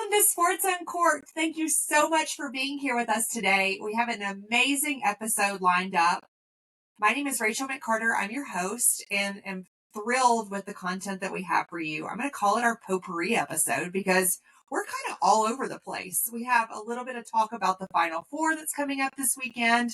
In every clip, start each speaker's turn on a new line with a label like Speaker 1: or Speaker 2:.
Speaker 1: Welcome to Sports Uncorked. Thank you so much for being here with us today. We have an amazing episode lined up. My name is Rachel McCarter. I'm your host and am thrilled with the content that we have for you. I'm going to call it our Potpourri episode because we're kind of all over the place. We have a little bit of talk about the Final Four that's coming up this weekend.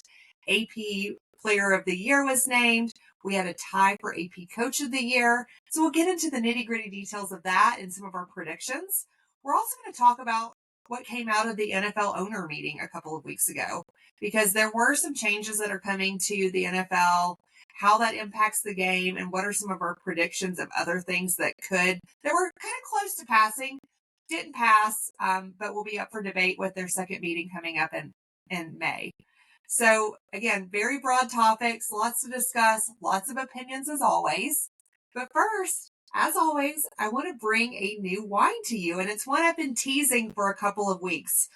Speaker 1: AP Player of the Year was named. We had a tie for AP Coach of the Year. So we'll get into the nitty-gritty details of that and some of our predictions. We're also going to talk about what came out of the NFL owner meeting a couple of weeks ago, because there were some changes that are coming to the NFL, how that impacts the game, and what are some of our predictions of other things that were kind of close to passing, didn't pass, but will be up for debate with their second meeting coming up in May. So again, very broad topics, lots to discuss, lots of opinions as always. But first, as always, I want to bring a new wine to you, and it's one I've been teasing for a couple of weeks.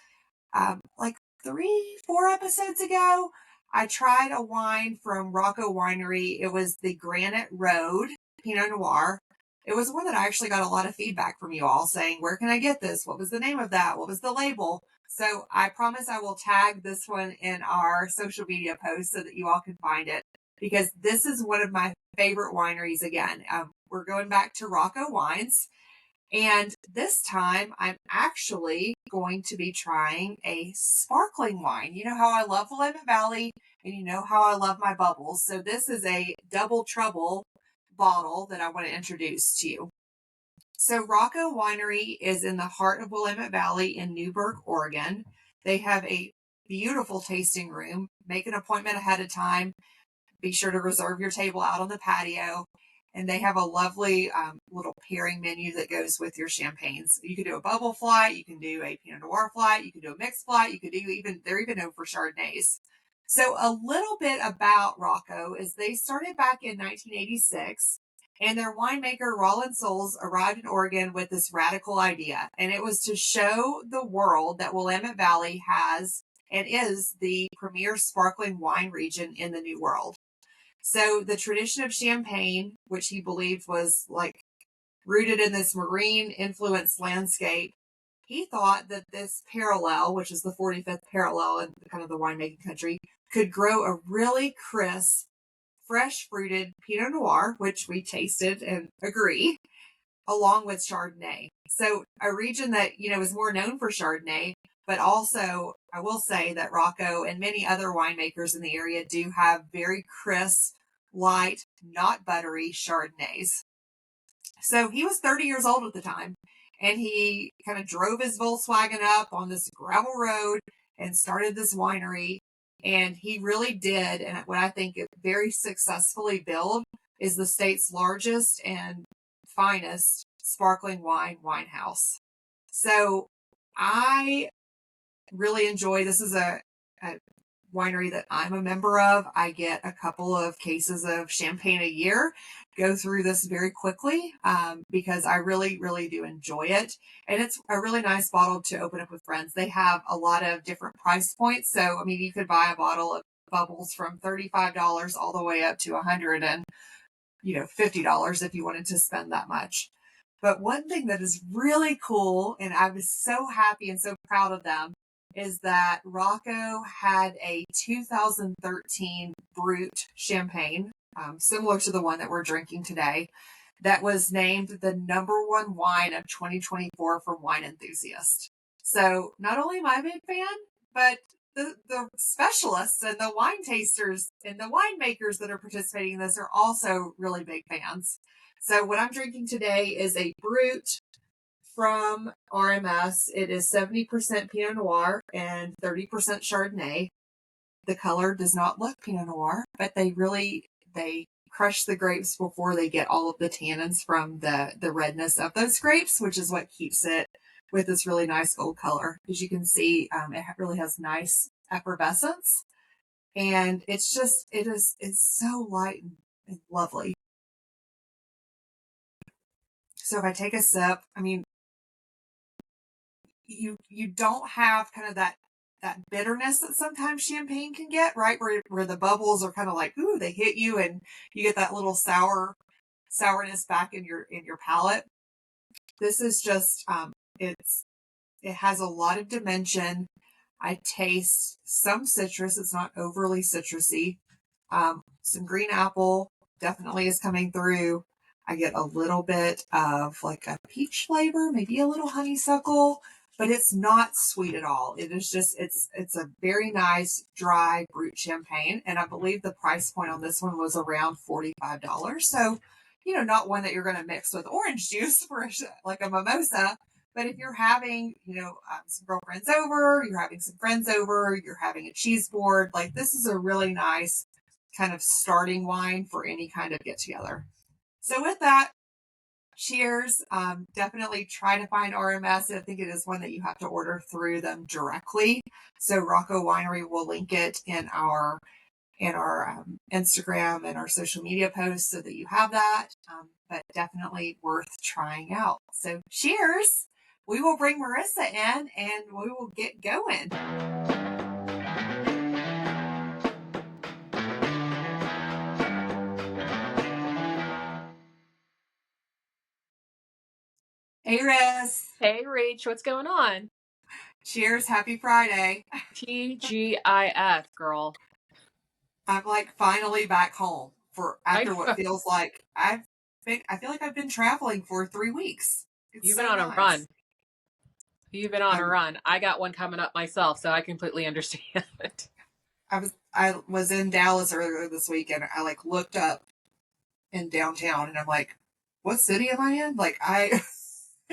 Speaker 1: Like 3-4 episodes ago, I tried a wine from Rocco Winery. It was the Granite Road Pinot Noir. It was one that I actually got a lot of feedback from you all saying, where can I get this? What was the name of that? What was the label? So I promise I will tag this one in our social media post so that you all can find it, because this is one of my favorite wineries again. We're going back to Rocco Wines. And this time I'm actually going to be trying a sparkling wine. You know how I love Willamette Valley, and you know how I love my bubbles. So this is a double trouble bottle that I want to introduce to you. So Rocco Winery is in the heart of Willamette Valley in Newberg, Oregon. They have a beautiful tasting room. Make an appointment ahead of time. Be sure to reserve your table out on the patio. And they have a lovely little pairing menu that goes with your champagnes. You can do a bubble flight, you can do a Pinot Noir flight, you can do a mixed flight, you could do they're even known for Chardonnays. So a little bit about Rocco is they started back in 1986, and their winemaker, Roland Souls, arrived in Oregon with this radical idea. And it was to show the world that Willamette Valley has and is the premier sparkling wine region in the New World. So the tradition of Champagne, which he believed was like rooted in this marine influenced landscape, he thought that this parallel, which is the 45th parallel in kind of the winemaking country, could grow a really crisp, fresh fruited Pinot Noir, which we tasted and agree, along with Chardonnay. So a region that, is more known for Chardonnay, but also I will say that Rocco and many other winemakers in the area do have very crisp, light, not buttery Chardonnays. So he was 30 years old at the time, and he kind of drove his Volkswagen up on this gravel road and started this winery. And he really did, and what I think it very successfully built is the state's largest and finest sparkling wine house. So I really enjoy, this is a winery that I'm a member of. I get a couple of cases of champagne a year, go through this very quickly because I really, really do enjoy it. And it's a really nice bottle to open up with friends. They have a lot of different price points. So, you could buy a bottle of bubbles from $35 all the way up to $100 and, $50 if you wanted to spend that much. But one thing that is really cool, and I was so happy and so proud of them, is that Rocco had a 2013 Brut champagne, similar to the one that we're drinking today, that was named the #1 wine of 2024 from Wine Enthusiast. So not only am I a big fan, but the specialists and the wine tasters and the winemakers that are participating in this are also really big fans. So what I'm drinking today is a Brut from RMS. It is 70% Pinot Noir and 30% Chardonnay. The color does not look Pinot Noir, but they crush the grapes before they get all of the tannins from the redness of those grapes, which is what keeps it with this really nice gold color. As you can see, it really has nice effervescence, and it's so light and lovely. So if I take a sip, you don't have kind of that bitterness that sometimes champagne can get, right? Where the bubbles are kind of like, ooh, they hit you and you get that little sourness back in your palate. This is just, it's It has a lot of dimension. I taste some citrus. It's not overly citrusy. Some green apple definitely is coming through. I get a little bit of like a peach flavor, maybe a little honeysuckle, but it's not sweet at all. It is just, it's a very nice dry brut champagne. And I believe the price point on this one was around $45. So, not one that you're going to mix with orange juice for like a mimosa. But if you're having, some girlfriends over, you're having some friends over, you're having a cheese board, like this is a really nice kind of starting wine for any kind of get together. So with that, cheers. Definitely try to find RMS. I think it is one that you have to order through them directly. So Rocco Winery will link it in our Instagram and our social media posts so that you have that. But definitely worth trying out. So cheers. We will bring Marissa in and we will get going. Hey, Riz.
Speaker 2: Hey, Rach, what's going on?
Speaker 1: Cheers. Happy Friday.
Speaker 2: TGIF, girl.
Speaker 1: I'm like finally back home after what feels like I feel like I've been traveling for 3 weeks.
Speaker 2: You've been on a run. You've been on a run. I got one coming up myself, so I completely understand it.
Speaker 1: I was in Dallas earlier this week and I like looked up in downtown and I'm like, what city am I in? Like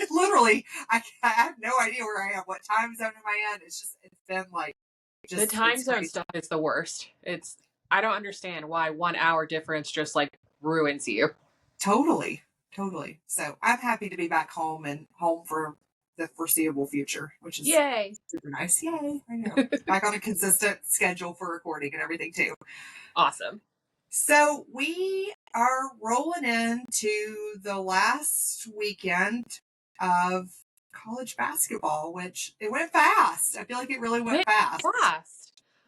Speaker 1: literally, I have no idea where I am. What time zone am I in? It's been like,
Speaker 2: the time zone stuff is the worst. I don't understand why 1 hour difference just like ruins you.
Speaker 1: Totally. So I'm happy to be back home and home for the foreseeable future, which is
Speaker 2: yay,
Speaker 1: super nice. Yay. I know. Back on a consistent schedule for recording and everything too.
Speaker 2: Awesome.
Speaker 1: So we are rolling into the last weekend of college basketball, which it went fast. I feel like it really went fast.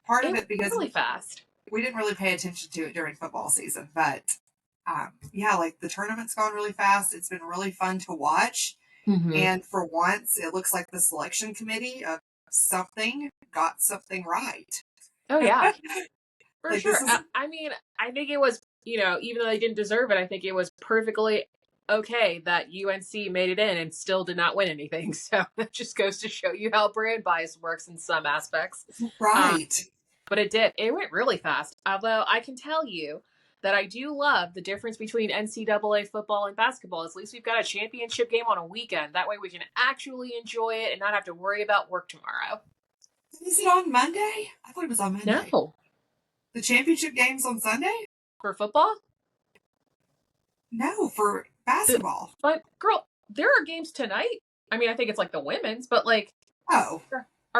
Speaker 1: Part of it because
Speaker 2: really fast.
Speaker 1: We didn't really pay attention to it during football season, but like the tournament's gone really fast. It's been really fun to watch. Mm-hmm. And for once, it looks like the selection committee of something got something right.
Speaker 2: Oh, yeah. For like, sure. I mean, I think it was, even though they didn't deserve it, I think it was perfectly okay that UNC made it in and still did not win anything. So that just goes to show you how brand bias works in some aspects.
Speaker 1: Right.
Speaker 2: But it did. It went really fast. Although I can tell you that I do love the difference between NCAA football and basketball. At least we've got a championship game on a weekend. That way we can actually enjoy it and not have to worry about work tomorrow.
Speaker 1: Is it on Monday? I thought it was on Monday.
Speaker 2: No.
Speaker 1: The championship game's on Sunday?
Speaker 2: For football?
Speaker 1: No, for basketball.
Speaker 2: But girl, there are games tonight. I mean, I think it's like the women's, but like our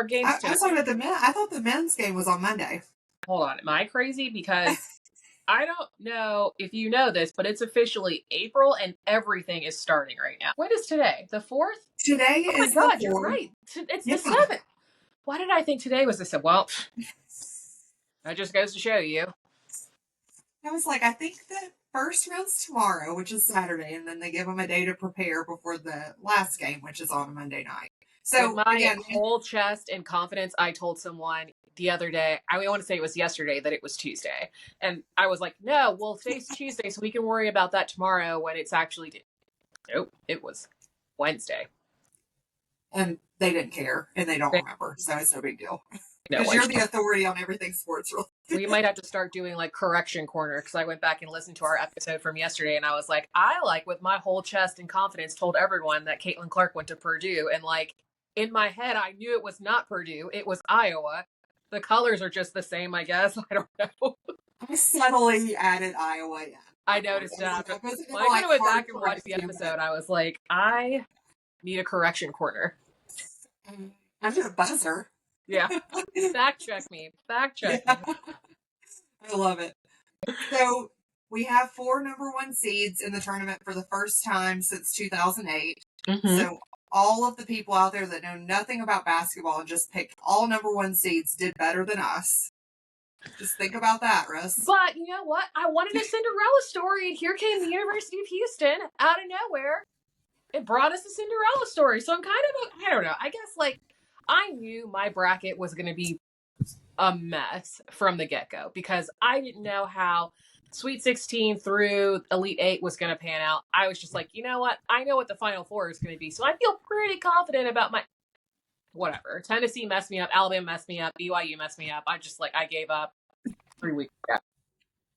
Speaker 2: games tonight.
Speaker 1: I was talking about the men. I thought the men's game was on Monday.
Speaker 2: Hold on, am I crazy? Because I don't know if you know this, but it's officially April and everything is starting right now. When is today? The 4th?
Speaker 1: Today is the 4th.
Speaker 2: You're right. It's the 7th. Why did I think today was the 7th? Well, that just goes to show you.
Speaker 1: I was like, I think the first round's tomorrow, which is Saturday, and then they give them a day to prepare before the last game, which is on Monday night. So
Speaker 2: with my whole chest and confidence, I told someone the other day, I want to say it was yesterday, that it was Tuesday. And I was like, no, well, today's Tuesday, so we can worry about that tomorrow when it's actually Nope, it was Wednesday.
Speaker 1: And they didn't care, and they don't remember, so it's no big deal. Because you're the authority on everything sports related.
Speaker 2: We might have to start doing like correction corner, because I went back and listened to our episode from yesterday, and I was like, with my whole chest and confidence told everyone that Caitlin Clark went to Purdue, and like in my head, I knew it was not Purdue, it was Iowa. The colors are just the same, I guess. I don't know.
Speaker 1: I subtly added Iowa in.
Speaker 2: I noticed that. When I went back and watched the episode, I was like, I need a correction corner.
Speaker 1: I'm just a buzzer.
Speaker 2: Yeah. Fact check me. Me.
Speaker 1: I love it. So we have 4 number 1 seeds in the tournament for the first time since 2008. Mm-hmm. So all of the people out there that know nothing about basketball and just picked all number 1 seeds did better than us. Just think about that, Russ.
Speaker 2: But you know what? I wanted a Cinderella story, and here came the University of Houston out of nowhere. it brought us a Cinderella story. So I'm kind of, I don't know. I guess like I knew my bracket was going to be a mess from the get go because I didn't know how Sweet 16 through Elite 8 was going to pan out. I was just like, you know what? I know what the Final Four is going to be. So I feel pretty confident about my whatever. Tennessee messed me up. Alabama messed me up. BYU messed me up. I gave up 3 weeks ago.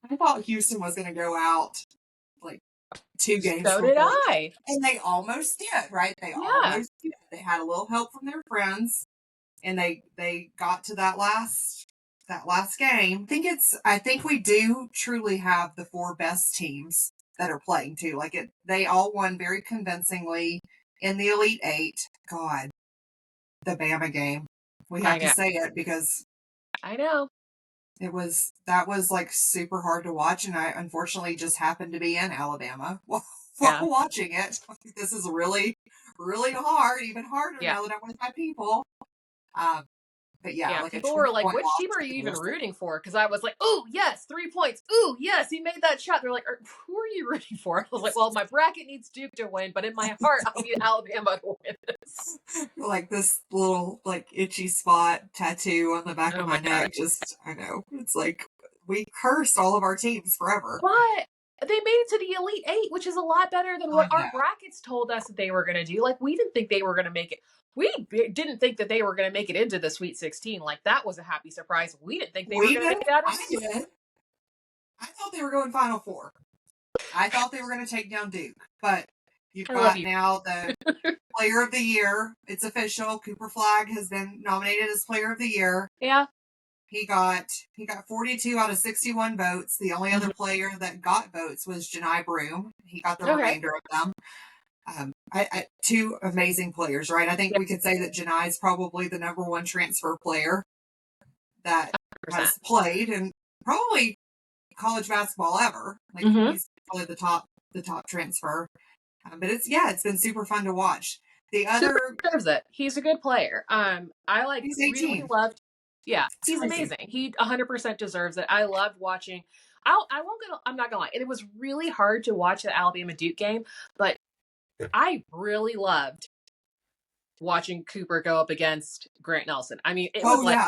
Speaker 1: I thought Houston was going to go out like 2 games
Speaker 2: So did
Speaker 1: before.
Speaker 2: I.
Speaker 1: And they almost did, right? They almost did. They had a little help from their friends, and they got to that last game. I think we do truly have the 4 best teams that are playing too. Like they all won very convincingly in the Elite 8. God, the Bama game. We have to say it because
Speaker 2: I know.
Speaker 1: that was like super hard to watch, and I unfortunately just happened to be in Alabama while watching it. This is really, really hard, even harder now that I'm with my people. But yeah, like
Speaker 2: people were like, which team are you even rooting for? Because I was like, oh, yes, 3 points. Oh, yes, he made that shot. They're like, who are you rooting for? I was like, well, my bracket needs Duke to win, but in my heart, I need Alabama to win this.
Speaker 1: Like this little, like, itchy spot tattoo on the back of my neck. Just, I know. It's like, we cursed all of our teams forever.
Speaker 2: But they made it to the Elite 8, which is a lot better than what our brackets told us that they were going to do. Like, we didn't think they were going to make it. We didn't think that they were going to make it into the Sweet 16. Like, that was a happy surprise. We didn't think they were going to make that.
Speaker 1: I thought they were going Final Four. I thought they were going to take down Duke. But you've got now the Player of the Year. It's official. Cooper Flagg has been nominated as Player of the Year.
Speaker 2: Yeah. He
Speaker 1: got 42 out of 61 votes. The only other player that got votes was Janai Broom. He got the remainder of them. 2 amazing players, right? I think we could say that Janai is probably the number 1 transfer player that 100%. Has played and probably college basketball ever. Like he's probably the top transfer. But it's been super fun to watch. The other
Speaker 2: deserves it. He's a good player. I like
Speaker 1: he's 18.
Speaker 2: Really loved. Yeah, he's amazing. He 100% deserves it. I loved watching. I'm not gonna lie. It was really hard to watch the Alabama Duke game, but I really loved watching Cooper go up against Grant Nelson. I mean, it was like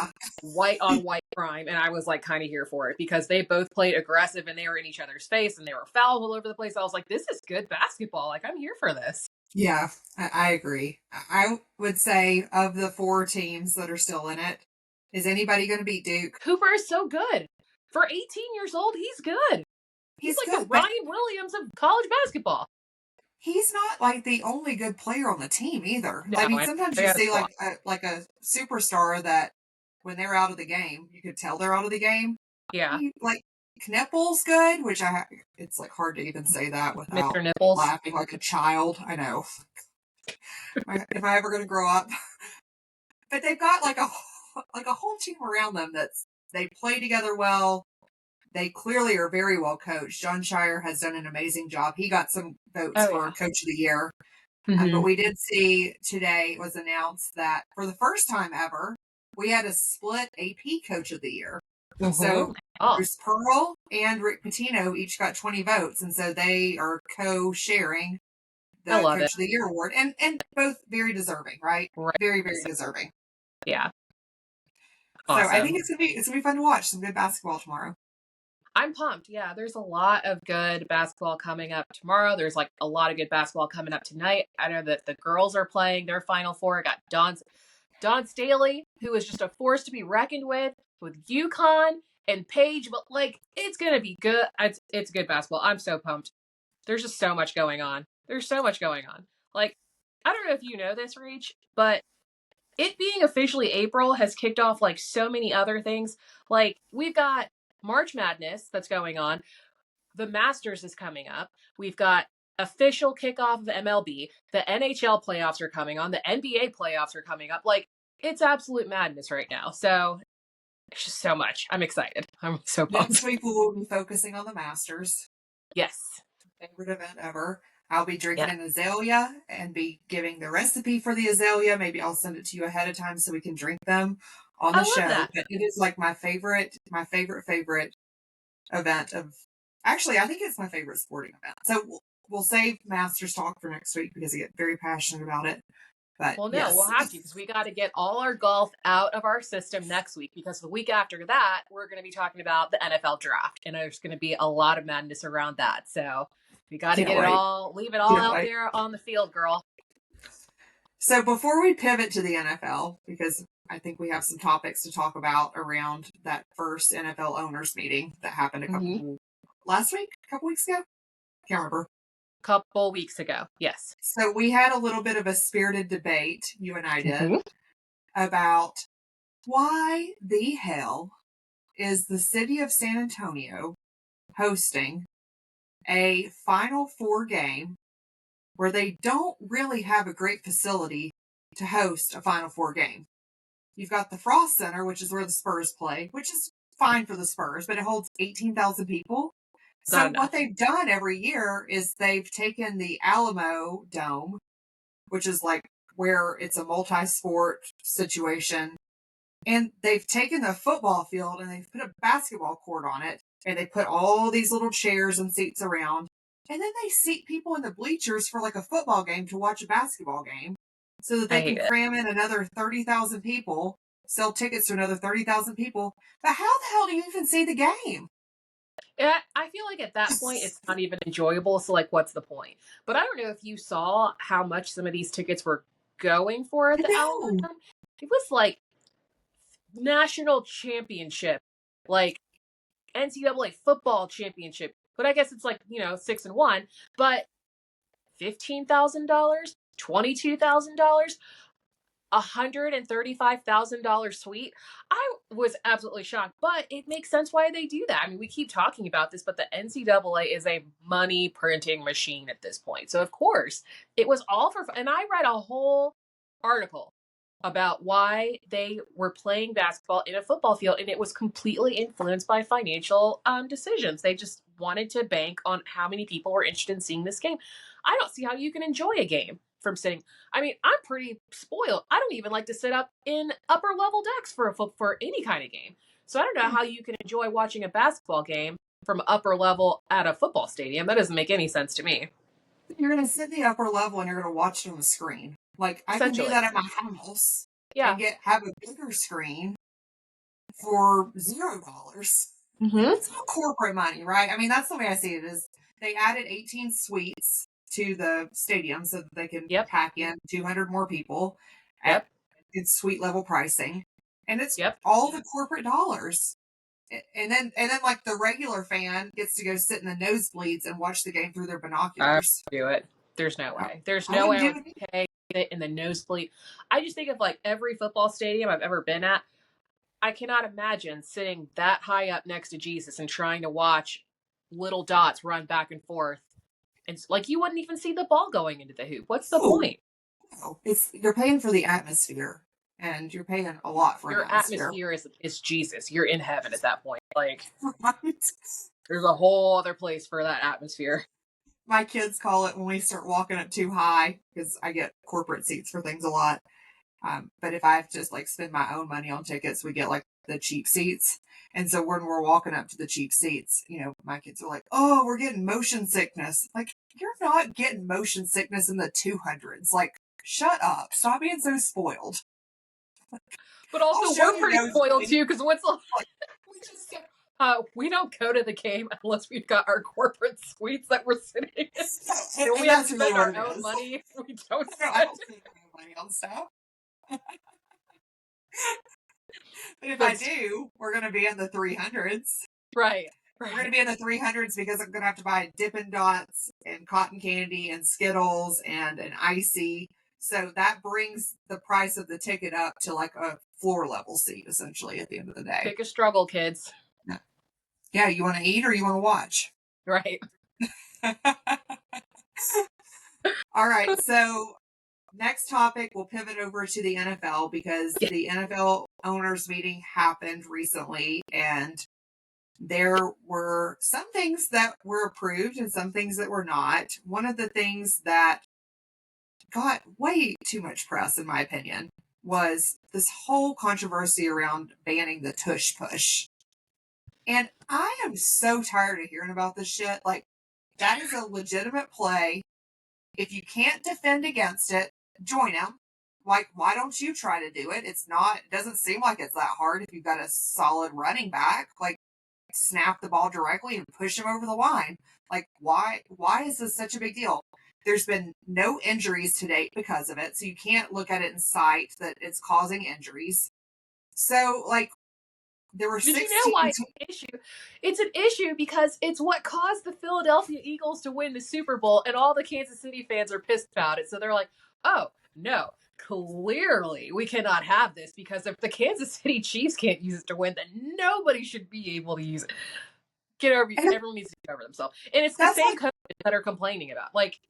Speaker 2: white on white crime, and I was like kind of here for it because they both played aggressive and they were in each other's face and they were fouls all over the place. I was like, this is good basketball. Like, I'm here for this.
Speaker 1: Yeah, I agree. I would say of the 4 teams that are still in it, is anybody going to beat Duke?
Speaker 2: Cooper is so good. For 18 years old, he's good. He's like the Ryan Williams of college basketball.
Speaker 1: He's not like the only good player on the team either. No, I mean, sometimes you see like a superstar that when they're out of the game, you could tell they're out of the game.
Speaker 2: Yeah.
Speaker 1: Like Knipple's good, which it's like hard to even say that without
Speaker 2: Mr. Nipples.
Speaker 1: Laughing like a child. I know. Am I ever going to grow up? But they've got like a whole team around them they play together well. They clearly are very well coached. John Shire has done an amazing job. He got some votes for Coach of the Year. But we did see today it was announced that for the first time ever, we had a split AP Coach of the Year. So Bruce Pearl and Rick Pitino each got 20 votes. And so they are co-sharing the Coach of the Year award. And both very deserving, right? Very, very deserving.
Speaker 2: Yeah.
Speaker 1: Awesome. So I think it's gonna be fun to watch some good basketball tomorrow.
Speaker 2: I'm pumped. Yeah, there's a lot of good basketball coming up tomorrow. There's like a lot of good basketball coming up tonight. I know that the girls are playing their Final Four. I got Dawn Staley, who is just a force to be reckoned with UConn and Paige. But like, it's gonna be good. It's good basketball. I'm so pumped. There's just so much going on. Like, I don't know if you know this, Rach, but it being officially April has kicked off like so many other things. Like, we've got March Madness that's going on. The Masters is coming up. We've got official kickoff of MLB. The NHL playoffs are coming on. The NBA playoffs are coming up. Like, it's absolute madness right now. So it's just so much. I'm excited. I'm so pumped.
Speaker 1: Next week we'll be focusing on the Masters.
Speaker 2: Yes.
Speaker 1: Favorite event ever. I'll be drinking an azalea and be giving the recipe for the azalea. Maybe I'll send it to you ahead of time so we can drink them on the show. But it is like my favorite event of. Actually, I think it's my favorite sporting event. So we'll save Masters talk for next week because I get very passionate about it. But
Speaker 2: Well, no, we'll
Speaker 1: yes.
Speaker 2: have to because we got to get all our golf out of our system next week because the week after that, we're going to be talking about the NFL draft. And there's going to be a lot of madness around that. So we got to
Speaker 1: Can't
Speaker 2: get it
Speaker 1: wait.
Speaker 2: all, leave it all
Speaker 1: Can't
Speaker 2: out
Speaker 1: wait.
Speaker 2: there on the field, girl.
Speaker 1: So before we pivot to the NFL, because I think we have some topics to talk about around that first NFL owners meeting that happened last week, a couple weeks ago. Can't remember.
Speaker 2: Couple weeks ago. Yes.
Speaker 1: So we had a little bit of a spirited debate, you and I did,
Speaker 2: Mhm.
Speaker 1: about why the hell is the city of San Antonio hosting a Final Four game where they don't really have a great facility to host a Final Four game. You've got the Frost Center, which is where the Spurs play, which is fine for the Spurs, but it holds 18,000 people.
Speaker 2: Not
Speaker 1: So what
Speaker 2: enough.
Speaker 1: they've done every year is they've taken the Alamo Dome, which is like where it's a multi-sport situation, and they've taken the football field and they've put a basketball court on it, and they put all these little chairs and seats around, and then they seat people in the bleachers for like a football game to watch a basketball game so that
Speaker 2: I
Speaker 1: they can
Speaker 2: hate it.
Speaker 1: cram in another 30,000 people, sell tickets to another 30,000 people. But how the hell do you even see the game?
Speaker 2: I feel like at that point it's not even enjoyable. So like, what's the point? But I don't know if you saw how much some of these tickets were going for at the Alamo
Speaker 1: No.
Speaker 2: Dome. It was like national championship, like NCAA football championship. But I guess it's like 6-1. But $15,000, $22,000, $135,000 suite. I was absolutely shocked, but it makes sense why they do that. I mean, we keep talking about this, but the NCAA is a money printing machine at this point. So, of course, it was all for fun. And I read a whole article about why they were playing basketball in a football field, and it was completely influenced by financial decisions. They just wanted to bank on how many people were interested in seeing this game. I don't see how you can enjoy a game from sitting. I mean, I'm pretty spoiled. I don't even like to sit up in upper level decks for any kind of game. So I don't know how you can enjoy watching a basketball game from upper level at a football stadium. That doesn't make any sense to me.
Speaker 1: You're going to sit the upper level and you're going to watch it on the screen. Like, I can do
Speaker 2: Essentially.
Speaker 1: that at my house
Speaker 2: Yeah.
Speaker 1: and have a bigger screen for $0.
Speaker 2: Mm-hmm.
Speaker 1: It's not corporate money, right? I mean, that's the way I see it. Is they added 18 suites to the stadium so that they can
Speaker 2: Yep.
Speaker 1: pack in 200 more people
Speaker 2: Yep.
Speaker 1: at good suite level pricing, and it's
Speaker 2: Yep.
Speaker 1: all the corporate dollars. And then like the regular fan gets to go sit in the nosebleeds and watch the game through their
Speaker 2: I
Speaker 1: binoculars.
Speaker 2: do it. There's no way. There's
Speaker 1: I
Speaker 2: no way
Speaker 1: wouldn't
Speaker 2: I
Speaker 1: do
Speaker 2: would
Speaker 1: it.
Speaker 2: pay it in the nosebleed. I just think of like every football stadium I've ever been at. I cannot imagine sitting that high up next to Jesus and trying to watch little dots run back and forth. And like you wouldn't even see the ball going into the hoop. What's the point?
Speaker 1: No, you're paying for the atmosphere, and you're paying a lot for an
Speaker 2: Your
Speaker 1: atmosphere.
Speaker 2: atmosphere is Jesus. You're in heaven at that point. Like
Speaker 1: Right?
Speaker 2: there's a whole other place for that atmosphere.
Speaker 1: My kids call it when we start walking up too high, because I get corporate seats for things a lot. But if I have to just like spend my own money on tickets, we get like the cheap seats. And so when we're walking up to the cheap seats, my kids are like, "Oh, we're getting motion sickness." Like, you're not getting motion sickness in the 200s. Like, shut up. Stop being so spoiled.
Speaker 2: But
Speaker 1: I'll
Speaker 2: also
Speaker 1: show
Speaker 2: we're
Speaker 1: you
Speaker 2: pretty spoiled
Speaker 1: nosebleeds.
Speaker 2: too because once
Speaker 1: Like,
Speaker 2: we don't go to the game unless we've got our corporate suites that we're sitting in.
Speaker 1: and
Speaker 2: We have
Speaker 1: that's
Speaker 2: to
Speaker 1: really
Speaker 2: spend
Speaker 1: what
Speaker 2: our
Speaker 1: it
Speaker 2: own
Speaker 1: is.
Speaker 2: money. We don't
Speaker 1: I
Speaker 2: spend
Speaker 1: don't spend my money on stuff. But if I
Speaker 2: That's
Speaker 1: do, we're going to be in the 300s.
Speaker 2: right.
Speaker 1: We're going to
Speaker 2: Right.
Speaker 1: be in the 300s because I'm going to have to buy Dippin' Dots and cotton candy and Skittles and an icy. So that brings the price of the ticket up to like a floor level seat, essentially, at the end of the day.
Speaker 2: Pick a struggle, kids.
Speaker 1: Yeah, you want to eat or you want to watch?
Speaker 2: Right.
Speaker 1: All right, so next topic, we'll pivot over to the NFL because
Speaker 2: Yeah.
Speaker 1: the NFL owners meeting happened recently, and there were some things that were approved and some things that were not. One of the things that got way too much press, in my opinion, was this whole controversy around banning the tush push. And I am so tired of hearing about this shit. Like, That is a legitimate play. If you can't defend against it, join them. Like, why don't you try to do it? It doesn't seem like it's that hard if you've got a solid running back. Like, snap the ball directly and push him over the line. Like, why is this such a big deal? There's been no injuries to date because of it, so you can't look at it and cite that it's causing injuries. So, like, there were
Speaker 2: Did you know
Speaker 1: 16
Speaker 2: why it's an issue? It's an issue because it's what caused the Philadelphia Eagles to win the Super Bowl, and all the Kansas City fans are pissed about it. So they're like, oh, no, clearly we cannot have this, because if the Kansas City Chiefs can't use it to win, then nobody should be able to use it. Everyone needs to get over themselves. And it's the
Speaker 1: that's
Speaker 2: same
Speaker 1: like,
Speaker 2: coaches that are complaining about. Like,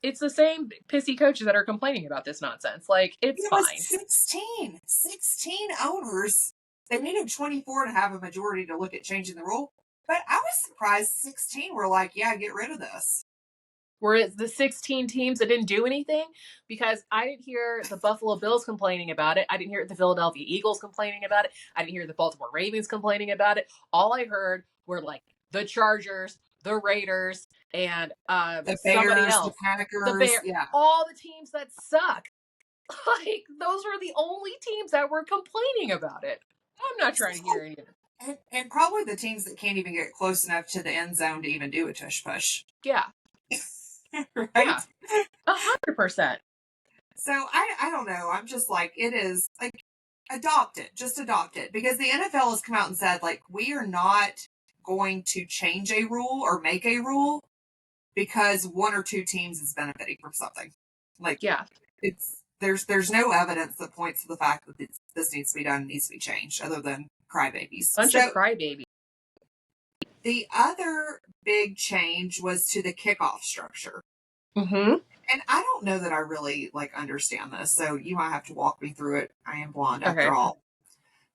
Speaker 2: it's the same pissy coaches that are complaining about this nonsense. Like, it's
Speaker 1: it was
Speaker 2: fine.
Speaker 1: 16 owners. They needed 24 to have a majority to look at changing the rule. But I was surprised 16 were like, yeah, get rid of this.
Speaker 2: Were it the 16 teams that didn't do anything? Because I didn't hear the Buffalo Bills complaining about it. I didn't hear the Philadelphia Eagles complaining about it. I didn't hear the Baltimore Ravens complaining about it. All I heard were like the Chargers, the Raiders, and
Speaker 1: The
Speaker 2: somebody
Speaker 1: Bears, the
Speaker 2: else. The
Speaker 1: Packers,
Speaker 2: Bear,
Speaker 1: yeah.
Speaker 2: all the teams that suck. Like, those were the only teams that were complaining about it. I'm not trying to hear any of it.
Speaker 1: And probably the teams that can't even get close enough to the end zone to even do a tush push.
Speaker 2: Yeah,
Speaker 1: Right?
Speaker 2: yeah, 100%.
Speaker 1: So I don't know. I'm just like, it is like, adopt it. Just adopt it. Because the NFL has come out and said, like, we are not going to change a rule or make a rule because one or two teams is benefiting from something. Like,
Speaker 2: Yeah,
Speaker 1: there's no evidence that points to the fact that this needs to be done, needs to be changed, other than crybabies.
Speaker 2: bunch of
Speaker 1: So
Speaker 2: crybabies.
Speaker 1: the other big change was to the kickoff structure.
Speaker 2: Mm-hmm.
Speaker 1: And I don't know that I really like understand this, so you might have to walk me through it. I am blonde
Speaker 2: Okay.
Speaker 1: after all.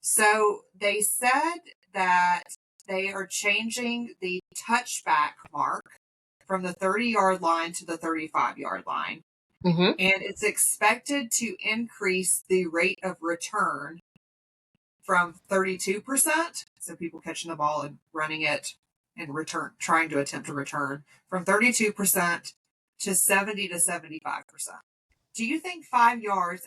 Speaker 1: So they said that they are changing the touchback mark from the 30-yard line to the 35-yard line.
Speaker 2: Mm-hmm.
Speaker 1: And it's expected to increase the rate of return from 32%, so people catching the ball and running it and trying to attempt to return, from 32% to 70 to 75%. Do you think 5 yards,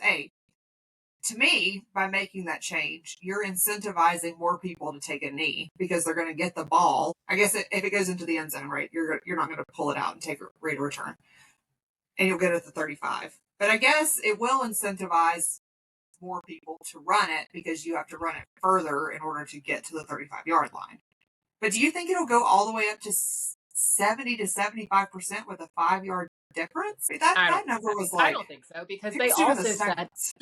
Speaker 1: to me, by making that change, you're incentivizing more people to take a knee because they're going to get the ball. I guess if it goes into the end zone, right, you're not going to pull it out and take a rate of return, and you'll get it at the 35. But I guess it will incentivize more people to run it because you have to run it further in order to get to the 35-yard line. But do you think it'll go all the way up to 70 to 75% with a 5-yard difference? That number was like,
Speaker 2: I don't think so, because
Speaker 1: who's doing the seconds?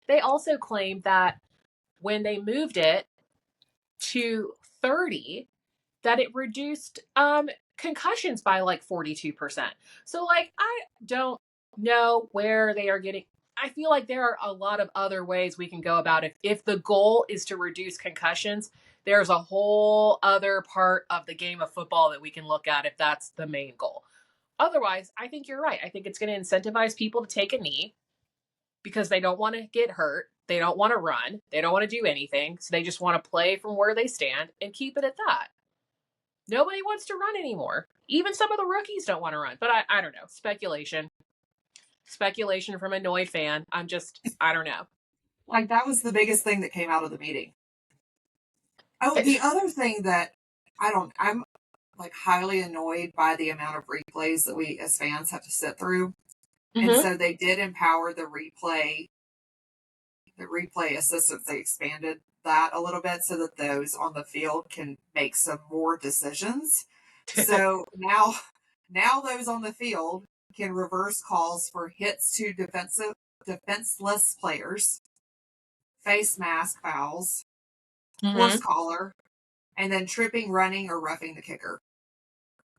Speaker 2: they also claimed that when they moved it to 30, that it reduced concussions by like 42%. So, like, I don't know where they are getting. I feel like there are a lot of other ways we can go about it. If the goal is to reduce concussions, there's a whole other part of the game of football that we can look at if that's the main goal. Otherwise, I think you're right. I think it's going to incentivize people to take a knee because they don't want to get hurt. They don't want to run. They don't want to do anything. So they just want to play from where they stand and keep it at that. Nobody wants to run anymore. Even some of the rookies don't want to run. But I don't know. Speculation. Speculation from a annoyed fan. I don't know.
Speaker 1: Like, that was the biggest thing that came out of the meeting. Oh, the other thing that I'm like highly annoyed by the amount of replays that we as fans have to sit through. Mm-hmm. And so they did empower the replay assistants. They expanded that a little bit so that those on the field can make some more decisions. So now those on the field can reverse calls for hits to defenseless players, face mask fouls, horse collar, and then tripping, running, or roughing the kicker.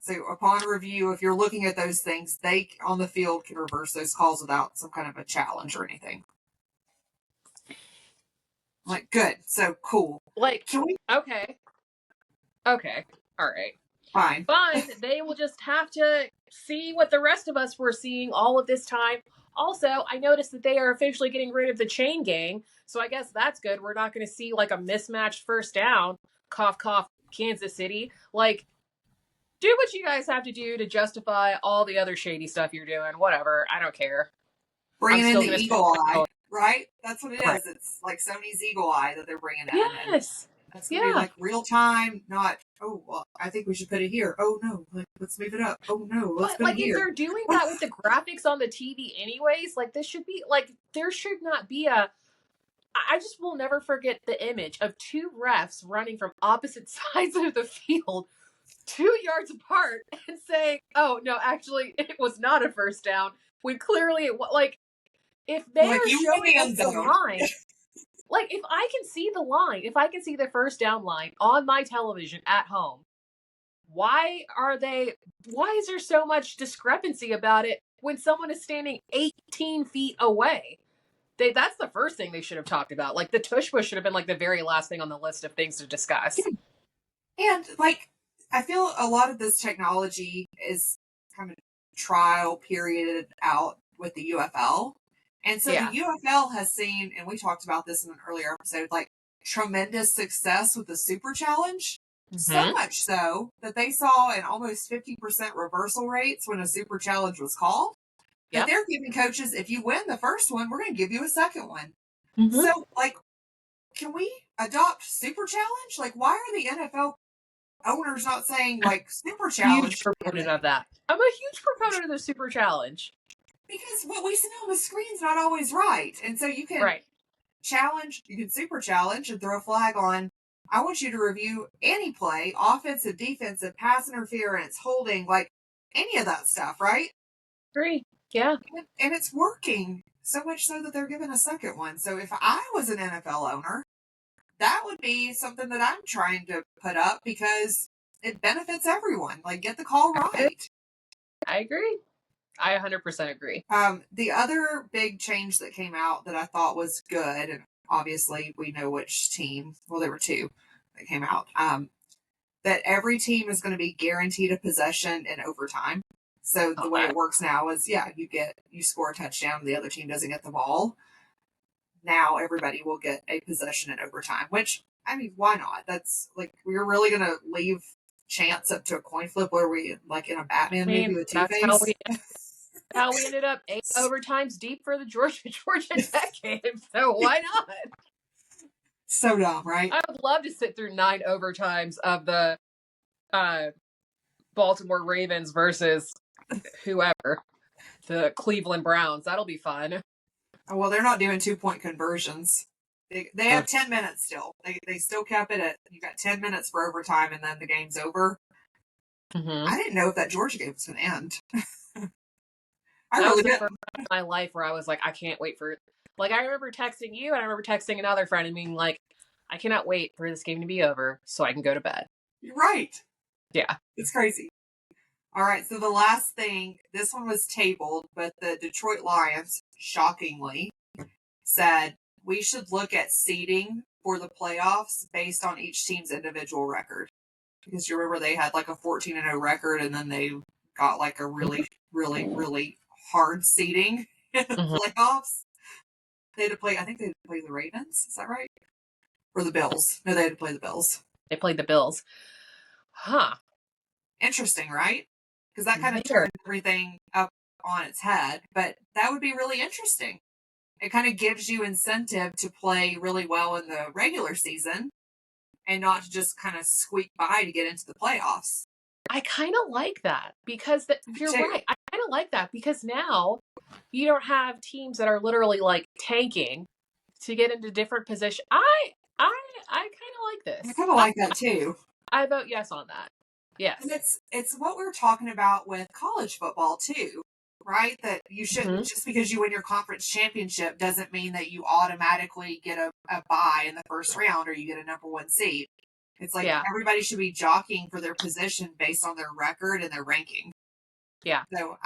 Speaker 1: So upon review, if you're looking at those things, they on the field can reverse those calls without some kind of a challenge or anything. Like, good. So cool.
Speaker 2: Like, okay. All right.
Speaker 1: Fine.
Speaker 2: They will just have to see what the rest of us were seeing all of this time. Also, I noticed that they are officially getting rid of the chain gang. So I guess that's good. We're not going to see like a mismatched first down. Cough, cough, Kansas City. Like, Do what you guys have to do to justify all the other shady stuff you're doing. Whatever. I don't care. I'm
Speaker 1: Bringing in
Speaker 2: still
Speaker 1: the
Speaker 2: going to
Speaker 1: eagle eye,
Speaker 2: support
Speaker 1: right? That's what it
Speaker 2: Right.
Speaker 1: is. It's like Sony's eagle eye that they're bringing in, and
Speaker 2: Yes.
Speaker 1: that's going to be
Speaker 2: Yeah.
Speaker 1: like real time, not, oh, well, I think we should put it here. Oh, no, like, let's move it up. Oh, no, let's
Speaker 2: But
Speaker 1: put it
Speaker 2: like if
Speaker 1: here.
Speaker 2: they're doing that with the graphics on the TV anyways, like this should be like there should not be a I just will never forget the image of two refs running from opposite sides of the field 2 yards apart and saying, "Oh no, actually, it was not a first down." When clearly it was like if they
Speaker 1: Like,
Speaker 2: are
Speaker 1: you were in
Speaker 2: showing
Speaker 1: the
Speaker 2: us
Speaker 1: end
Speaker 2: the
Speaker 1: zone.
Speaker 2: line, like if I can see the line, if I can see the first down line on my television at home, why is there so much discrepancy about it when someone is standing 18 feet away? That's the first thing they should have talked about. Like the tush push should have been like the very last thing on the list of things to discuss.
Speaker 1: And, like, I feel a lot of this technology is kind of trial period out with the UFL. And so the
Speaker 2: Yeah.
Speaker 1: UFL has seen, and we talked about this in an earlier episode, like tremendous success with the Super Challenge. So
Speaker 2: Mm-hmm.
Speaker 1: much so that they saw an almost 50% reversal rates when a Super Challenge was called. That
Speaker 2: Yep.
Speaker 1: they're giving coaches, if you win the first one, we're going to give you a second one.
Speaker 2: Mm-hmm.
Speaker 1: So, like, can we adopt Super Challenge? Like, why are the NFL owners not saying, like, Super
Speaker 2: Huge
Speaker 1: Challenge?
Speaker 2: proponent of that. I'm a huge proponent of the super challenge.
Speaker 1: Because what we see on the screen's not always right. And so you can
Speaker 2: Right.
Speaker 1: challenge, you can super challenge and throw a flag on. I want you to review any play, offensive, defensive, pass interference, holding, like any of that stuff, right?
Speaker 2: Agree. Yeah.
Speaker 1: And it's working so much so that they're giving a second one. So if I was an NFL owner, that would be something that I'm trying to put up because it benefits everyone. Like, get the call right.
Speaker 2: I agree. I 100% agree.
Speaker 1: The other big change that came out that I thought was good, and obviously we know which team, well, there were two that came out, that every team is going to be guaranteed a possession in overtime. So the way
Speaker 2: Okay.
Speaker 1: it works now is, yeah, you score a touchdown, the other team doesn't get the ball. Now everybody will get a possession in overtime, which, I mean, why not? That's like, we're really going to leave chance up to a coin flip where we, like in a
Speaker 2: I
Speaker 1: Batman movie
Speaker 2: mean,
Speaker 1: with
Speaker 2: that's
Speaker 1: Two-Face.
Speaker 2: how we ended up 8 overtimes deep for the Georgia Tech game. So why not?
Speaker 1: So dumb, right?
Speaker 2: I would love to sit through 9 overtimes of the Baltimore Ravens versus whoever, the Cleveland Browns. That'll be fun.
Speaker 1: Well, they're not doing 2-point conversions. They have 10 minutes still. They still kept it at, you got 10 minutes for overtime and then the game's over.
Speaker 2: Mm-hmm.
Speaker 1: I didn't know if that Georgia game was going to end. I
Speaker 2: That was
Speaker 1: really
Speaker 2: the
Speaker 1: didn't.
Speaker 2: first time in my life where I was like, I can't wait for it. Like, I remember texting you and I remember texting another friend and being like, I cannot wait for this game to be over so I can go to bed.
Speaker 1: You're right.
Speaker 2: Yeah.
Speaker 1: It's crazy. All right, so the last thing, this one was tabled, but the Detroit Lions, shockingly, said we should look at seeding for the playoffs based on each team's individual record. Because you remember they had like a 14-0 record and then they got like a really, really, really hard seeding in the
Speaker 2: Mm-hmm.
Speaker 1: playoffs. They had to play, I think they had to play the Ravens. Is that right? Or the Bills. No, they had to play the Bills.
Speaker 2: They played the Bills. Huh.
Speaker 1: Interesting, right? Because that kind of
Speaker 2: Weird.
Speaker 1: turned everything up on its head. But that would be really interesting. It kind of gives you incentive to play really well in the regular season and not to just kind of squeak by to get into the playoffs.
Speaker 2: I kind of like that because you're
Speaker 1: too.
Speaker 2: right. I kind of like that because now you don't have teams that are literally like tanking to get into different positions. I kind of like
Speaker 1: I
Speaker 2: this.
Speaker 1: kind of like that too.
Speaker 2: I vote yes on that. Yes.
Speaker 1: And it's what we're talking about with college football too, right? That you shouldn't, just because you win your conference championship doesn't mean that you automatically get a bye in the first round or you get a number one seed. It's like
Speaker 2: Yeah.
Speaker 1: everybody should be jockeying for their position based on their record and their ranking.
Speaker 2: Yeah.
Speaker 1: So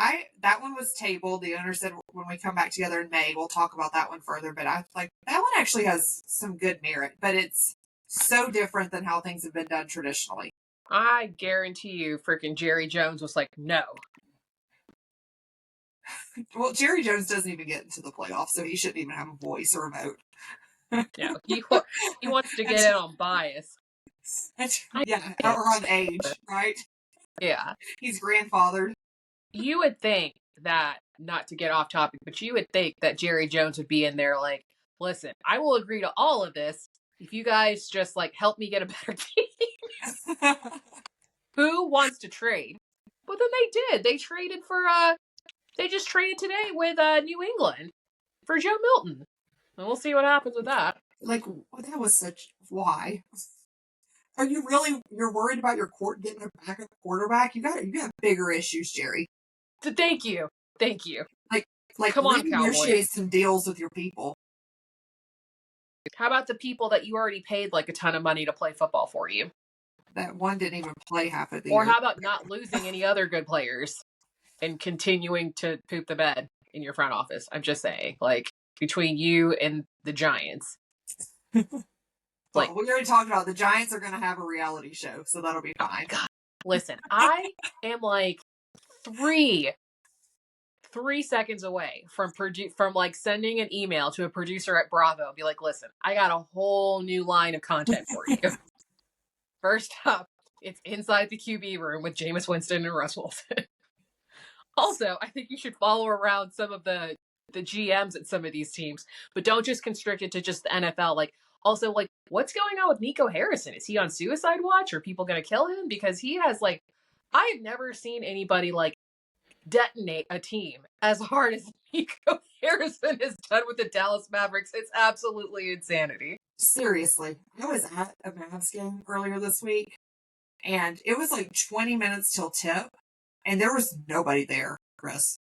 Speaker 1: that one was tabled. The owner said when we come back together in May, we'll talk about that one further. But I like that one actually has some good merit, but it's so different than how things have been done traditionally.
Speaker 2: I guarantee you freaking Jerry Jones was like, no.
Speaker 1: Well, Jerry Jones doesn't even get into the playoffs, so he shouldn't even have a voice or a vote.
Speaker 2: No. He wants to get in on bias.
Speaker 1: Yeah, or on age, right?
Speaker 2: Yeah.
Speaker 1: He's grandfathered.
Speaker 2: You would think that, not to get off topic, but you would think that Jerry Jones would be in there like, listen, I will agree to all of this if you guys just like help me get a better team. Who wants to trade? But then they did. They traded for they just traded today with New England for Joe Milton. And we'll see what happens with that.
Speaker 1: Like, that was such, why? Are you really, you're worried about your getting a backup quarterback? You got bigger issues, Jerry.
Speaker 2: So thank you. Thank you.
Speaker 1: Like
Speaker 2: Come on,
Speaker 1: renegotiate some deals with your people.
Speaker 2: How about the people that you already paid like a ton of money to play football for you?
Speaker 1: That one didn't even play half of the
Speaker 2: Or
Speaker 1: year.
Speaker 2: how about not losing any other good players and continuing to poop the bed in your front office? I'm just saying, like, between you and the Giants.
Speaker 1: Well, we already talked about the Giants are going to have a reality show, so that'll be fine.
Speaker 2: God, listen, I am like three seconds away from like sending an email to a producer at Bravo and be like, listen, I got a whole new line of content for you. First up, it's Inside the QB Room with Jameis Winston and Russ Wilson. Also, I think you should follow around some of the GMs at some of these teams, but don't just constrict it to just the NFL. Like, also, like, what's going on with Nico Harrison? Is he on suicide watch? Are people going to kill him? Because he has, like, I have never seen anybody, like, detonate a team as hard as Nico Harrison has done with the Dallas Mavericks. It's absolutely insanity.
Speaker 1: Seriously, I was at a Mavs game earlier this week, and it was like 20 minutes till tip, and there was nobody there, Chris.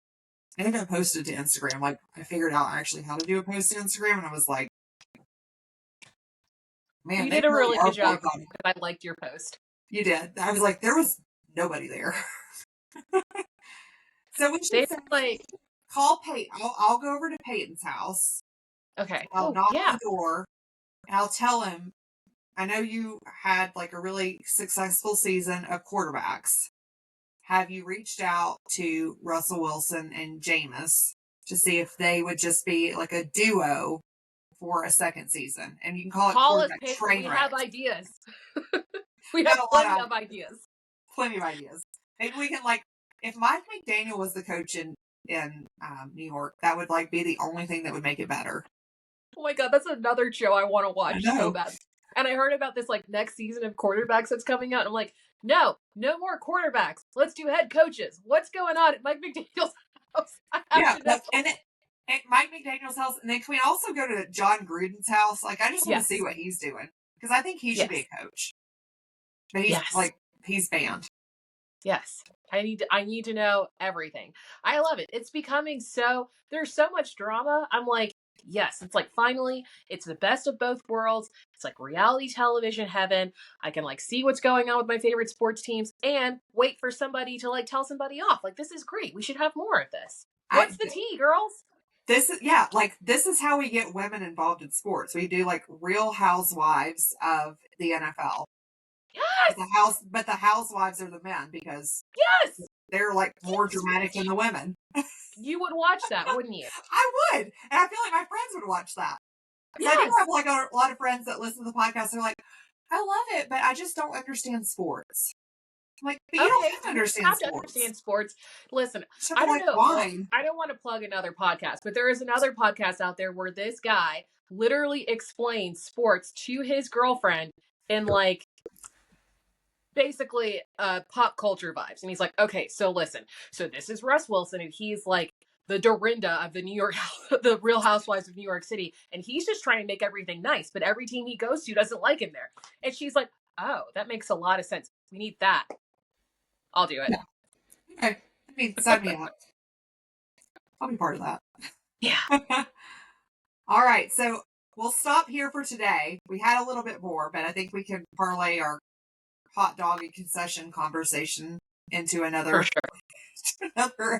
Speaker 1: I think I posted to Instagram. Like, I figured out actually how to do a post to Instagram, and I was like, man,
Speaker 2: you did a really good job. I liked your post.
Speaker 1: You did. I was like, there was nobody there. So we should say, like, call Peyton. I'll go over to Peyton's house.
Speaker 2: Okay.
Speaker 1: I'll knock on the door, and I'll tell him, I know you had like a really successful season of quarterbacks. Have you reached out to Russell Wilson and Jameis to see if they would just be like a duo for a second season? And you can call it quarterback train wreck.
Speaker 2: We have ideas. We have plenty of ideas.
Speaker 1: Plenty of ideas. Maybe we can, like, if Mike McDaniel was the coach in New York, that would like be the only thing that would make it better.
Speaker 2: Oh my God, that's another show I want to watch so bad. And I heard about this like next season of quarterbacks that's coming out. And I'm like, no more quarterbacks. Let's do head coaches. What's going on at Mike McDaniel's house?
Speaker 1: And Mike McDaniel's house. And then can we also go to John Gruden's house? Like, I just want to see what he's doing, because I think he should be a coach. But he's he's banned.
Speaker 2: Yes. I need to know everything. I love it. It's becoming there's so much drama. I'm like, yes, it's like finally it's the best of both worlds. It's like reality television heaven. I can like see what's going on with my favorite sports teams and wait for somebody to like tell somebody off. Like, this is great. We should have more of this. What's the tea, girls?
Speaker 1: This is how we get women involved in sports. We do like Real Housewives of the NFL.
Speaker 2: Yes.
Speaker 1: But the housewives are the men, because they're like more dramatic than the women.
Speaker 2: You would watch that, wouldn't you?
Speaker 1: I would, and I feel like my friends would watch that. Yes. I do have like a lot of friends that listen to the podcast. They're like, I love it, but I just don't understand sports. I'm like, but you don't have to understand sports.
Speaker 2: Listen, I don't know. I don't want to plug another podcast, but there is another podcast out there where this guy literally explains sports to his girlfriend in like basically pop culture vibes. And he's like, okay, so listen, so this is Russ Wilson, and he's like the Dorinda of the Real Housewives of New York City, and he's just trying to make everything nice, but every team he goes to doesn't like him there. And she's like, oh, that makes a lot of sense. We need that. I'll do it.
Speaker 1: Yeah. Okay. I mean, sign me up. I'll be part of that.
Speaker 2: Yeah.
Speaker 1: All right, so we'll stop here for today. We had a little bit more, but I think we can parlay our hot dog and concession conversation into another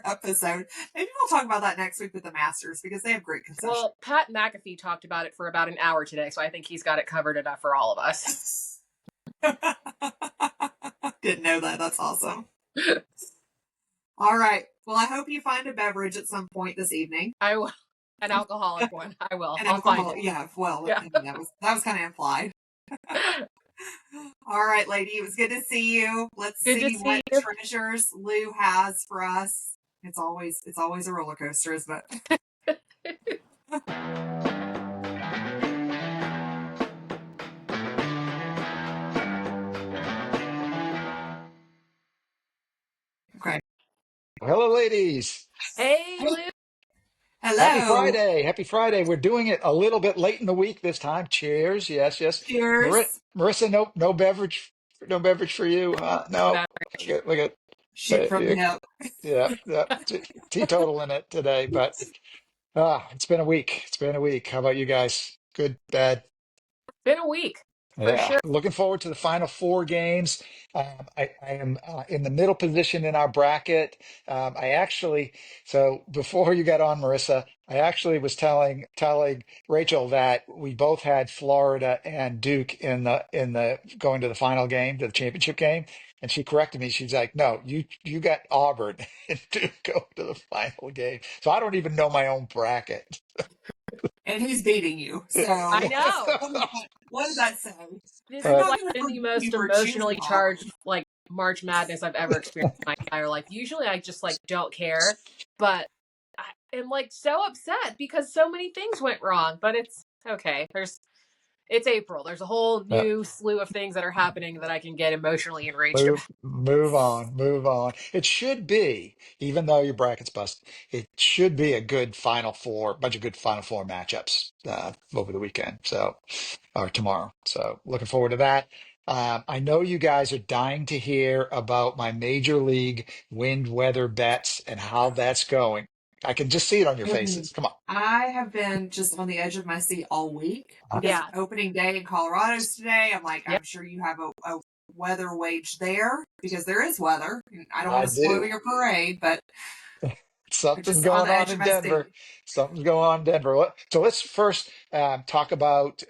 Speaker 1: episode. Maybe we'll talk about that next week with the Masters, because they have great concessions.
Speaker 2: Well, Pat McAfee talked about it for about an hour today, so I think he's got it covered enough for all of us.
Speaker 1: Didn't know that. That's awesome. All right. Well, I hope you find a beverage at some point this evening.
Speaker 2: I will. An alcoholic one. I will. I'll find it.
Speaker 1: Yeah. Well, yeah. I mean, that was kind of implied. All right, lady. It was good to see you. Let's
Speaker 2: Good to
Speaker 1: see
Speaker 2: see
Speaker 1: what
Speaker 2: you.
Speaker 1: treasures Lou has for us. It's always a roller coaster, isn't it? Okay.
Speaker 3: Hello, ladies.
Speaker 2: Hey,
Speaker 1: Hey,
Speaker 2: Lou.
Speaker 3: Happy
Speaker 1: hello.
Speaker 3: Friday. Happy Friday. We're doing it a little bit late in the week this time. Cheers. Yes, yes.
Speaker 1: Cheers.
Speaker 3: Marissa, no beverage, no beverage for you. No.
Speaker 2: Beverage.
Speaker 3: Look at,
Speaker 1: Shoot from the
Speaker 3: uh,
Speaker 1: hip.
Speaker 3: yeah, yeah. Teetotal in it today, but it's been a week. It's been a week. How about you guys? Good, bad?
Speaker 2: Been a week for
Speaker 3: Yeah,
Speaker 2: sure.
Speaker 3: looking forward to the final four games. I am in the middle position in our bracket. I actually, so before you got on, Marissa, I actually was telling Rachel that we both had Florida and Duke in the going to the final game, to the championship game, and she corrected me. She's like, "No, you got Auburn and Duke go to the final game." So I don't even know my own bracket.
Speaker 1: And who's beating you? So
Speaker 2: I know.
Speaker 1: what does that say?
Speaker 2: This
Speaker 1: I'm
Speaker 2: has
Speaker 1: not
Speaker 2: like
Speaker 1: going to
Speaker 2: been the
Speaker 1: forgive
Speaker 2: most
Speaker 1: you for choosing
Speaker 2: emotionally charged
Speaker 1: Auburn.
Speaker 2: like March Madness I've ever experienced in my entire life. Usually I just like don't care, but I am like so upset because so many things went wrong. But it's okay. It's April. There's a whole new slew of things that are happening that I can get emotionally enraged about.
Speaker 3: Move on, move on. It should be, even though your bracket's busted, it should be a good Final Four, bunch of good Final Four matchups over the weekend, so or tomorrow. So looking forward to that. I know you guys are dying to hear about my major league wind weather bets and how that's going. I can just see it on your
Speaker 1: Mhm.
Speaker 3: faces. Come on.
Speaker 1: I have been just on the edge of my seat all week because
Speaker 2: Yeah.
Speaker 1: opening day in Colorado's today. I'm like,
Speaker 2: Yep.
Speaker 1: I'm sure you have a weather wage there because there is weather. I don't want
Speaker 3: I
Speaker 1: to spoil
Speaker 3: do.
Speaker 1: your parade, but we're
Speaker 3: Something's
Speaker 1: just on
Speaker 3: going
Speaker 1: the
Speaker 3: on
Speaker 1: edge of
Speaker 3: in
Speaker 1: my
Speaker 3: Denver.
Speaker 1: seat.
Speaker 3: Something's going on in Denver. So let's first talk about,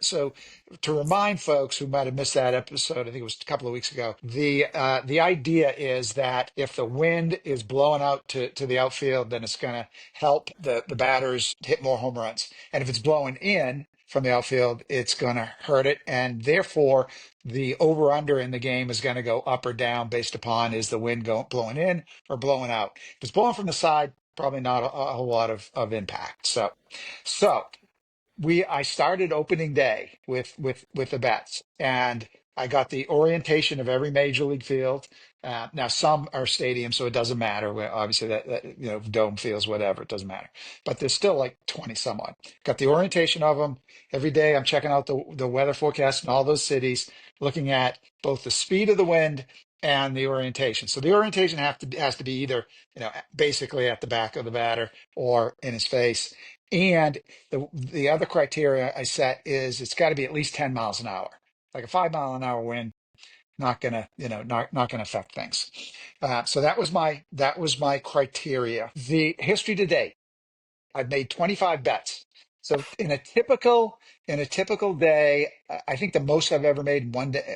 Speaker 3: so to remind folks who might have missed that episode, I think it was a couple of weeks ago, the idea is that if the wind is blowing out to the outfield, then it's going to help the batters hit more home runs. And if it's blowing in from the outfield, it's going to hurt it. And therefore, the over under in the game is going to go up or down based upon is the wind blowing in or blowing out. If it's blowing from the side, probably not a whole lot of impact. So I started opening day with the bets, and I got the orientation of every major league field. Now some are stadiums, so it doesn't matter. Obviously, that dome fields, whatever, it doesn't matter. But there's still like 20 some odd. Got the orientation of them every day. I'm checking out the weather forecast in all those cities, looking at both the speed of the wind and the orientation. So the orientation has to be either basically at the back of the batter or in his face. And the other criteria I set is it's got to be at least 10 miles an hour. Like a 5 mile an hour wind, not gonna, not gonna affect things. So that was my criteria. The history to date, I've made 25 bets. So in a typical day, I think the most I've ever made in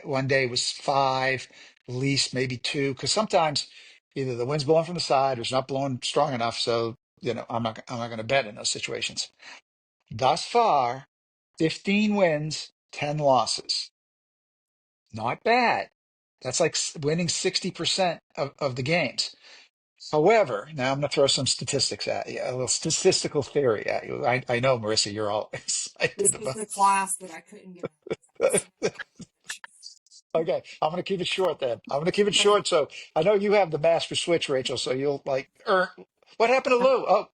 Speaker 3: one day was five, least maybe two, because sometimes either the wind's blowing from the side or it's not blowing strong enough. So I'm not going to bet in those situations. Thus far, 15 wins, 10 losses. Not bad. That's like winning 60% of the games. However, now I'm going to throw some statistics at you, a little statistical theory at you. I know, Marissa, you're all
Speaker 1: This
Speaker 3: excited
Speaker 1: is
Speaker 3: about
Speaker 1: the
Speaker 3: this.
Speaker 1: class that I couldn't get out of. So much.
Speaker 3: Okay, I'm going to keep it short then. I'm going to keep it short. So I know you have the master switch, Rachel, so you'll like, what happened to Lou? Oh,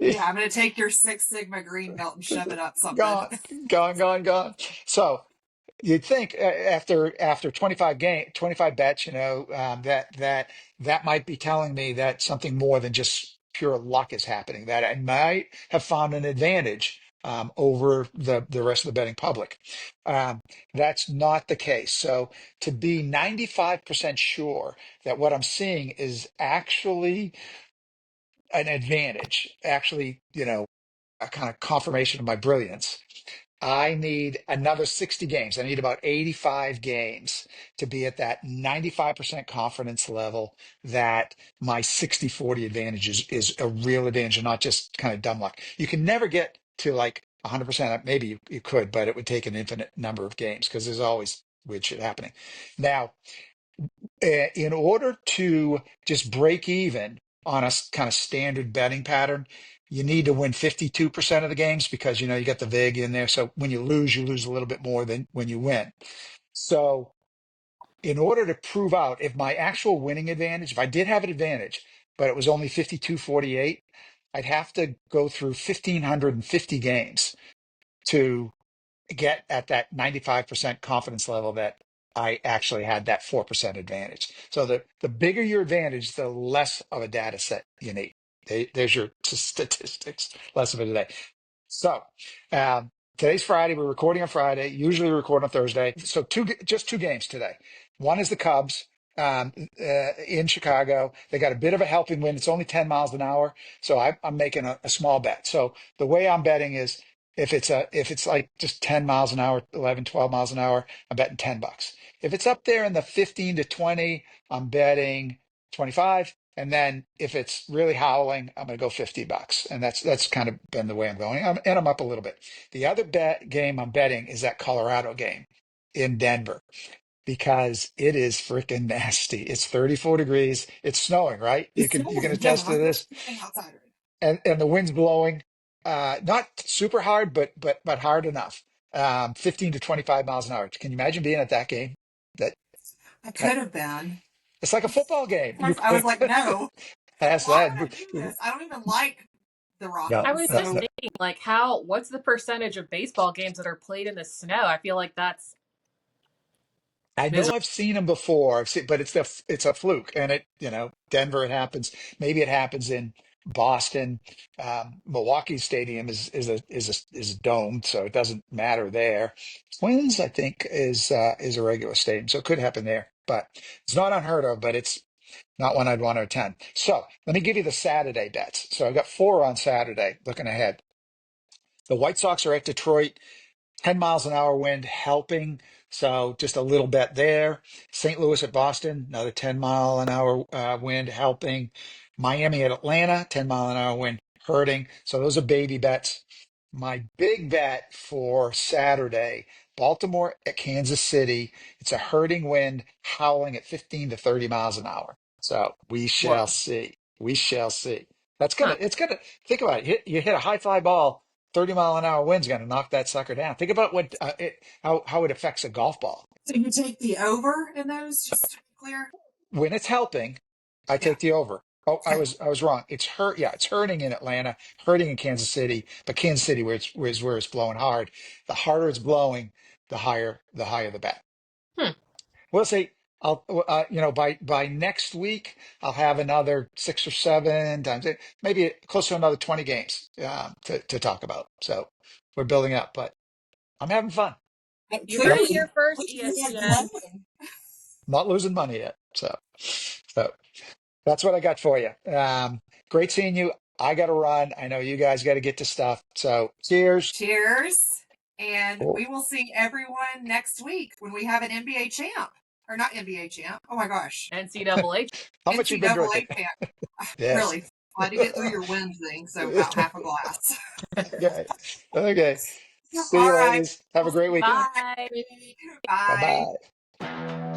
Speaker 1: Yeah, I'm going to take your Six Sigma green belt and shove it up something.
Speaker 3: gone, gone. So you'd think after 25 bets, that might be telling me that something more than just pure luck is happening, that I might have found an advantage over the rest of the betting public. That's not the case. So to be 95% sure that what I'm seeing is actually an advantage, actually, a kind of confirmation of my brilliance, I need another 60 games. I need about 85 games to be at that 95% confidence level that my 60-40 advantage is a real advantage and not just kind of dumb luck. You can never get to like 100%. Maybe you could, but it would take an infinite number of games because there's always weird shit happening. Now, in order to just break even on a kind of standard betting pattern, you need to win 52% of the games because you got the vig in there. So when you lose a little bit more than when you win. So in order to prove out if my actual winning advantage, if I did have an advantage, but it was only 52-48, I'd have to go through 1,550 games to get at that 95% confidence level that I actually had that 4% advantage. So the bigger your advantage, the less of a data set you need. There's your statistics, less of it today. So today's Friday. We're recording on Friday. Usually we record on Thursday. So just two games today. One is the Cubs in Chicago. They got a bit of a helping wind. It's only 10 miles an hour. So I'm making a small bet. So the way I'm betting is if it's like just 10 miles an hour, 11, 12 miles an hour, I'm betting $10. If it's up there in the 15 to 20, I'm betting 25. And then if it's really howling, I'm going to go $50. And that's kind of been the way I'm going. And I'm up a little bit. The other game I'm betting is that Colorado game in Denver because it is freaking nasty. It's 34 degrees. It's snowing, right? You can attest to this.
Speaker 1: Outside.
Speaker 3: And the wind's blowing, not super hard, but hard enough. 15 to 25 miles an hour. Can you imagine being at that game? That
Speaker 1: I could have been.
Speaker 3: It's like a football game.
Speaker 1: Of course, I was like, no.
Speaker 3: Ask
Speaker 1: Why
Speaker 3: that.
Speaker 1: would I do this? I don't even like the
Speaker 3: No,
Speaker 2: I
Speaker 1: Rockies.
Speaker 2: was
Speaker 3: no,
Speaker 2: just
Speaker 3: no.
Speaker 2: thinking, like, what's the percentage of baseball games that are played in the snow? I feel like that's
Speaker 3: I know
Speaker 2: miserable.
Speaker 3: I've seen them before, but it's a fluke, and Denver it happens. Maybe it happens in Boston. Milwaukee Stadium is a dome, so it doesn't matter there. Twins, I think, is a regular stadium, so it could happen there, but it's not unheard of. But it's not one I'd want to attend. So let me give you the Saturday bets. So I got four on Saturday. Looking ahead, the White Sox are at Detroit. 10 miles an hour wind helping. So just a little bet there. St. Louis at Boston, another 10 mile an hour wind helping. Miami at Atlanta, 10 mile an hour wind hurting. So those are baby bets. My big bet for Saturday, Baltimore at Kansas City. It's a hurting wind howling at 15 to 30 miles an hour. So we
Speaker 2: Whoa.
Speaker 3: shall see. We shall see.
Speaker 2: Huh.
Speaker 3: It's gonna think about it. You hit a high fly ball 30-mile-an-hour wind's going to knock that sucker down. Think about how it affects a golf ball.
Speaker 1: So you take the over in those, just to be clear?
Speaker 3: When it's helping, I
Speaker 1: Yeah.
Speaker 3: take the over. Oh, I
Speaker 1: Okay.
Speaker 3: was wrong. It's hurt. Yeah, it's hurting in Atlanta, hurting in Kansas City, but Kansas City where it's blowing hard. The harder it's blowing, the higher the bet.
Speaker 2: Hmm.
Speaker 3: We'll see. I'll by next week I'll have another 6 or 7 times, maybe close to another 20 games to talk about. So we're building up, but I'm having fun.
Speaker 2: You
Speaker 3: And
Speaker 2: heard
Speaker 3: I'm
Speaker 2: it here first,
Speaker 1: Clearly,
Speaker 2: ESPN.
Speaker 3: not losing money yet. So that's what I got for you. Great seeing you. I got to run. I know you guys got to get to stuff. So cheers.
Speaker 1: Cheers. And
Speaker 3: Oh,
Speaker 1: we will see everyone next week when we have an NBA champ. Or not NBA champ. Oh my gosh.
Speaker 2: NCAA.
Speaker 3: how much you been drinking?
Speaker 1: NCAA champ.
Speaker 3: Yes.
Speaker 1: Really. I had to get through your Wednesday, so about half a glass.
Speaker 3: Okay. Okay. See
Speaker 1: All
Speaker 3: you,
Speaker 1: right.
Speaker 3: ladies. Have a
Speaker 1: We'll see
Speaker 3: great
Speaker 1: you
Speaker 3: weekend.
Speaker 1: next
Speaker 2: Bye.
Speaker 1: week. Bye.
Speaker 3: Bye bye.